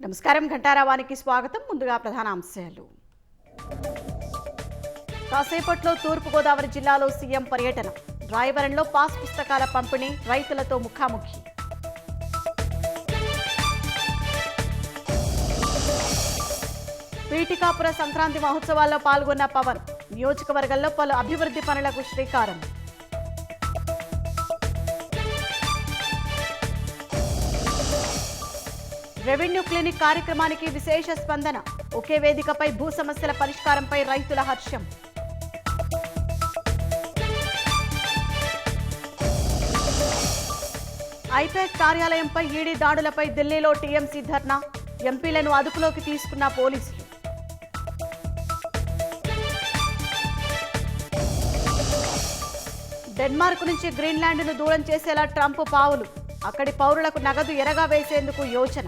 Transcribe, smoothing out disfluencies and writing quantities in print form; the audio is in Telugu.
నమస్కారం ఘంటారావానికి స్వాగతం. ముందుగా ప్రధాన అంశాలు. కాసేపట్లో తూర్పు గోదావరి జిల్లాలో సీఎం పర్యటన. రాయవరంలో పాస్ పుస్తకాల పంపిణీ, రైతులతో ముఖాముఖి. పీఠికాపుర సంక్రాంతి మహోత్సవాల్లో పాల్గొన్న పవన్. నియోజకవర్గంలో పలు అభివృద్ధి పనులకు శ్రీకారం. రెవెన్యూ క్లినిక్ కార్యక్రమానికి విశేష స్పందన. ఒకే వేదికపై భూ సమస్యల పరిష్కారంపై రైతుల హర్షం. ఐపాక్ కార్యాలయంపై ఈడీ దాడులపై ఢిల్లీలో టీఎంసీ ధర్నా. ఎంపీలను అదుపులోకి తీసుకున్న పోలీసులు. డెన్మార్క్ నుంచి గ్రీన్లాండ్ను దూరం చేసేలా ట్రంప్ పావులు. అక్కడి పౌరులకు నగదు ఎరగా వేసేందుకు యోచన.